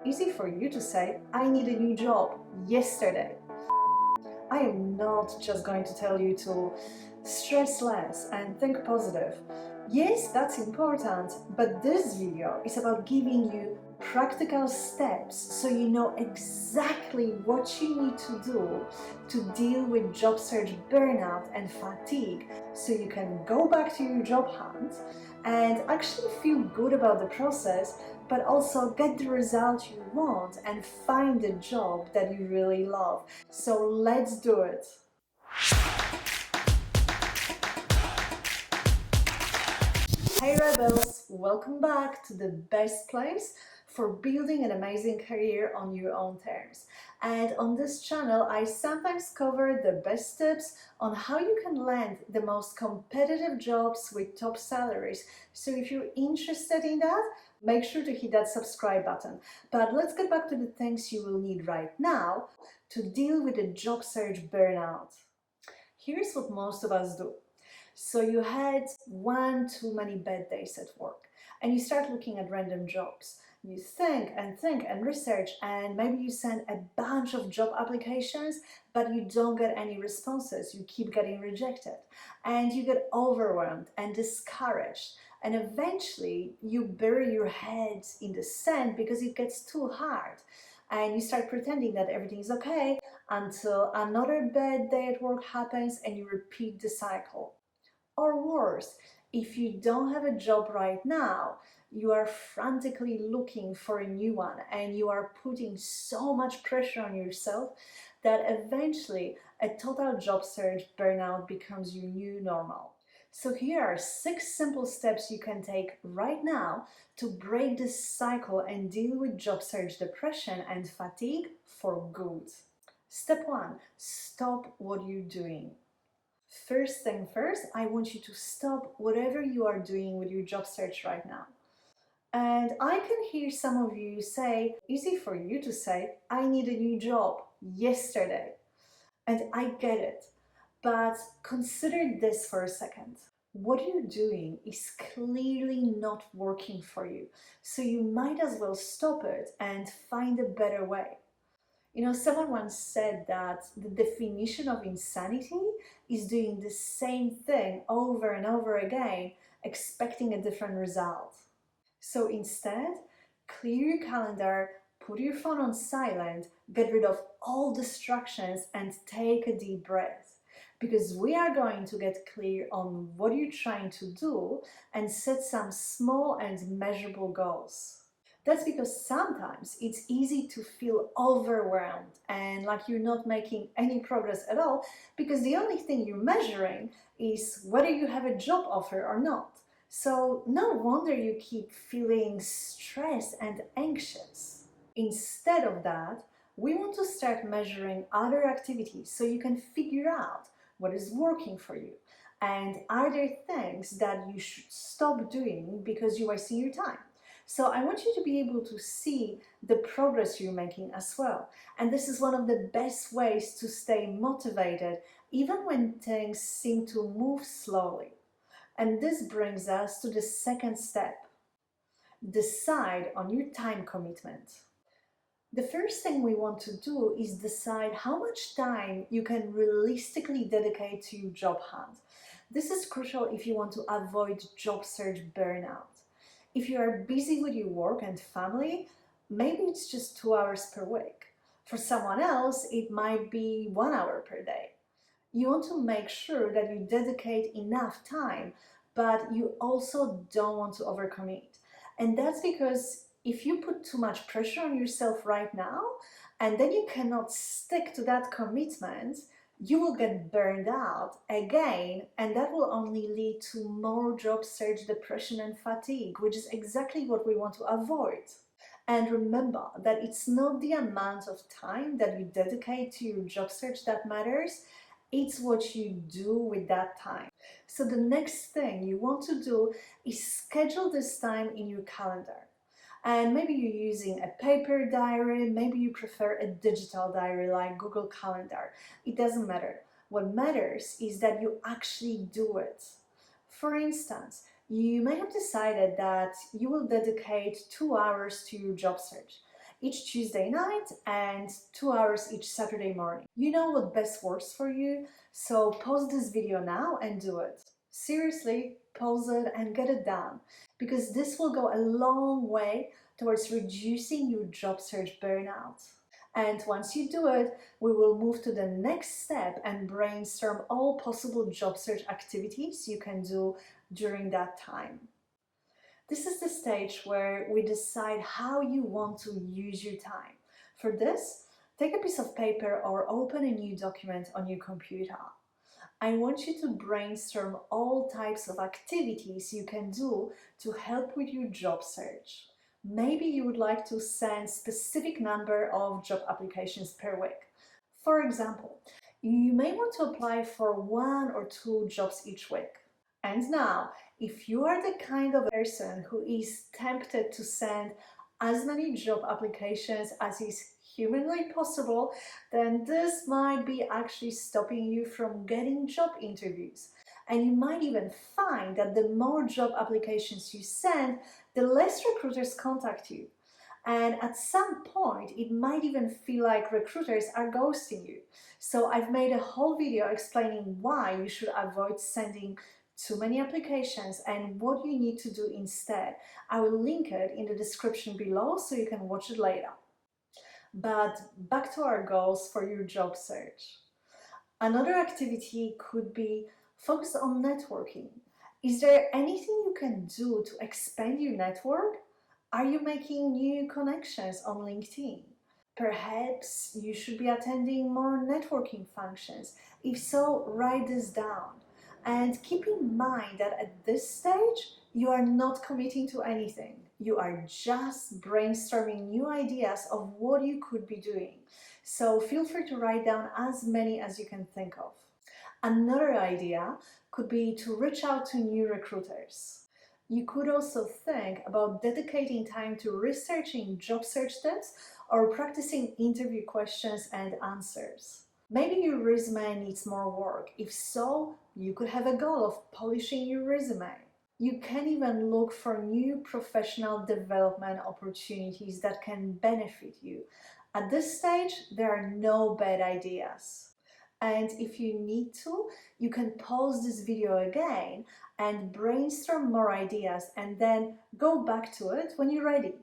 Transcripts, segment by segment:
easy for you to say, I need a new job yesterday. I am not just going to tell you to stress less and think positive. Yes, that's important, but this video is about giving you practical steps so you know exactly what you need to do to deal with job search burnout and fatigue so you can go back to your job hunt and actually feel good about the process, but also get the result you want and find a job that you really love. So let's do it. Hey Rebels, welcome back to the best place for building an amazing career on your own terms. And on this channel, I sometimes cover the best tips on how you can land the most competitive jobs with top salaries. So if you're interested in that, make sure to hit that subscribe button. But let's get back to the things you will need right now to deal with the job search burnout. Here's what most of us do. So you had one too many bad days at work and you start looking at random jobs. You think and research, and maybe you send a bunch of job applications, but you don't get any responses. You keep getting rejected and you get overwhelmed and discouraged. And eventually you bury your head in the sand because it gets too hard. And you start pretending that everything is okay until another bad day at work happens and you repeat the cycle. Or worse, if you don't have a job right now, you are frantically looking for a new one and you are putting so much pressure on yourself that eventually a total job search burnout becomes your new normal. So here are 6 simple steps you can take right now to break this cycle and deal with job search depression and fatigue for good. Step 1, stop what you're doing. First thing first, I want you to stop whatever you are doing with your job search right now. And I can hear some of you say, easy for you to say, I need a new job yesterday. And I get it, but consider this for a second. What you're doing is clearly not working for you, so you might as well stop it and find a better way. You know, someone once said that the definition of insanity is doing the same thing over and over again, expecting a different result. So instead, clear your calendar, put your phone on silent, get rid of all distractions and take a deep breath. Because we are going to get clear on what you're trying to do and set some small and measurable goals. That's because sometimes it's easy to feel overwhelmed and like you're not making any progress at all because the only thing you're measuring is whether you have a job offer or not. So no wonder you keep feeling stressed and anxious. Instead of that, we want to start measuring other activities so you can figure out what is working for you and are there things that you should stop doing because you're wasting your time. So I want you to be able to see the progress you're making as well. And this is one of the best ways to stay motivated even when things seem to move slowly. And this brings us to the second step. Decide on your time commitment. The first thing we want to do is decide how much time you can realistically dedicate to your job hunt. This is crucial if you want to avoid job search burnout. If you are busy with your work and family, maybe it's just 2 hours per week. For someone else, it might be 1 hour per day. You want to make sure that you dedicate enough time, but you also don't want to overcommit. And that's because if you put too much pressure on yourself right now, and then you cannot stick to that commitment, you will get burned out again, and that will only lead to more job search depression and fatigue, which is exactly what we want to avoid. And remember that it's not the amount of time that you dedicate to your job search that matters, it's what you do with that time. So the next thing you want to do is schedule this time in your calendar. And maybe you're using a paper diary, maybe you prefer a digital diary like Google Calendar. It doesn't matter. What matters is that you actually do it. For instance, you may have decided that you will dedicate 2 hours to your job search. each Tuesday night and 2 hours each Saturday morning. You know what best works for you, so pause this video now and do it. Seriously, pause it and get it done, because this will go a long way towards reducing your job search burnout. And once you do it, we will move to the next step and brainstorm all possible job search activities you can do during that time. This is the stage where we decide how you want to use your time. For this, take a piece of paper or open a new document on your computer. I want you to brainstorm all types of activities you can do to help with your job search. Maybe you would like to send specific number of job applications per week. For example, you may want to apply for 1 or 2 jobs each week. And now, if you are the kind of person who is tempted to send as many job applications as is humanly possible, then this might be actually stopping you from getting job interviews. And you might even find that the more job applications you send, the less recruiters contact you. And at some point, it might even feel like recruiters are ghosting you. So I've made a whole video explaining why you should avoid sending too many applications and what you need to do instead. I will link it in the description below so you can watch it later. But back to our goals for your job search. Another activity could be focused on networking. Is there anything you can do to expand your network? Are you making new connections on LinkedIn? Perhaps you should be attending more networking functions. If so, write this down. And keep in mind that at this stage, you are not committing to anything. You are just brainstorming new ideas of what you could be doing. So feel free to write down as many as you can think of. Another idea could be to reach out to new recruiters. You could also think about dedicating time to researching job search tips or practicing interview questions and answers. Maybe your resume needs more work. If so, you could have a goal of polishing your resume. You can even look for new professional development opportunities that can benefit you. At this stage, there are no bad ideas. And if you need to, you can pause this video again and brainstorm more ideas and then go back to it when you're ready.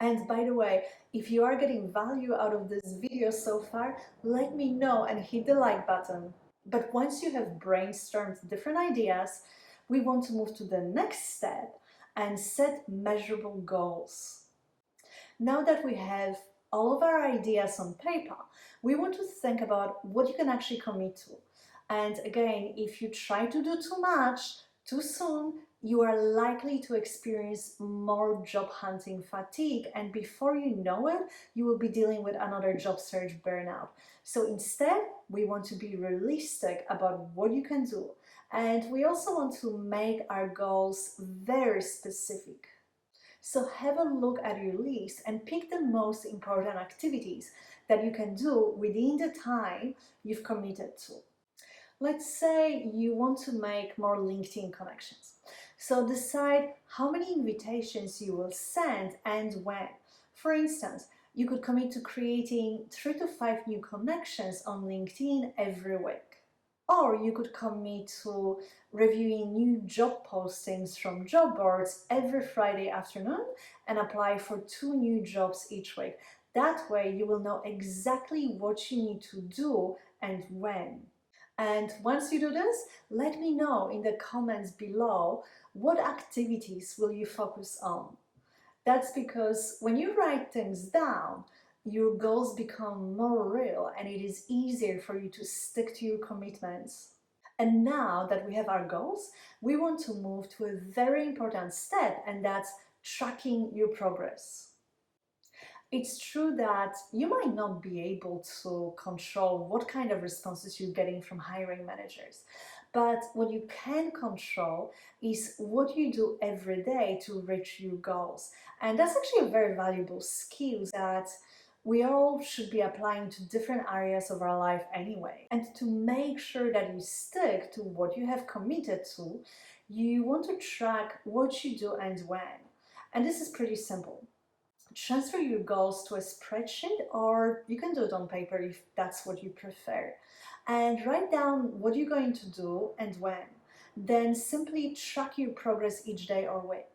And by the way, if you are getting value out of this video so far, let me know and hit the like button. But once you have brainstormed different ideas, we want to move to the next step and set measurable goals. Now that we have all of our ideas on paper, we want to think about what you can actually commit to. And again, if you try to do too much too soon, you are likely to experience more job hunting fatigue, and before you know it, you will be dealing with another job search burnout. So instead, we want to be realistic about what you can do, and we also want to make our goals very specific. So have a look at your list and pick the most important activities that you can do within the time you've committed to. Let's say you want to make more LinkedIn connections. So decide how many invitations you will send and when. For instance, you could commit to creating 3 to 5 new connections on LinkedIn every week. Or you could commit to reviewing new job postings from job boards every Friday afternoon and apply for 2 new jobs each week. That way you will know exactly what you need to do and when. And once you do this, let me know in the comments below what activities will you focus on. That's because when you write things down, your goals become more real and it is easier for you to stick to your commitments. And now that we have our goals, we want to move to a very important step, and that's tracking your progress. It's true that you might not be able to control what kind of responses you're getting from hiring managers, but what you can control is what you do every day to reach your goals. And that's actually a very valuable skill that we all should be applying to different areas of our life anyway. And to make sure that you stick to what you have committed to, you want to track what you do and when. And this is pretty simple. transfer your goals to a spreadsheet, or you can do it on paper if that's what you prefer. And write down what you're going to do and when. Then simply track your progress each day or week.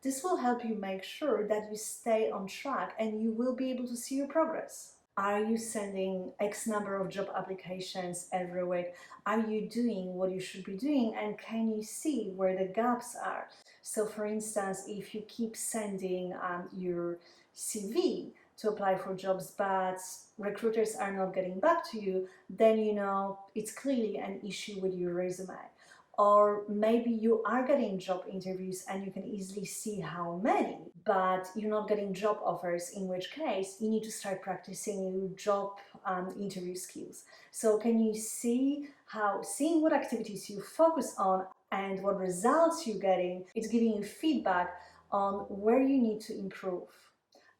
This will help you make sure that you stay on track and you will be able to see your progress. Are you sending X number of job applications every week? Are you doing what you should be doing? And can you see where the gaps are? So for instance, if you keep sending your CV to apply for jobs, but recruiters are not getting back to you, then you know it's clearly an issue with your resume. Or maybe you are getting job interviews and you can easily see how many, but you're not getting job offers, in which case you need to start practicing your job interview skills. So can you see how seeing what activities you focus on and what results you're getting, it's giving you feedback on where you need to improve.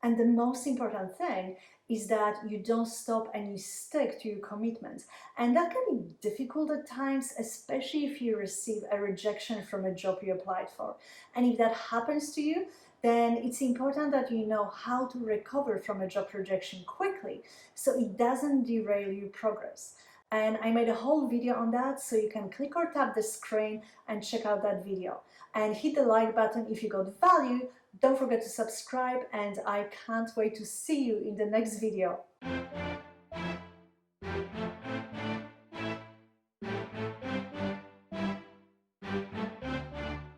And the most important thing is that you don't stop and you stick to your commitments. And that can be difficult at times, especially if you receive a rejection from a job you applied for. And if that happens to you, then it's important that you know how to recover from a job rejection quickly so it doesn't derail your progress. And I made a whole video on that, so you can click or tap the screen and check out that video. And hit the like button if you got value. Don't forget to subscribe, and I can't wait to see you in the next video.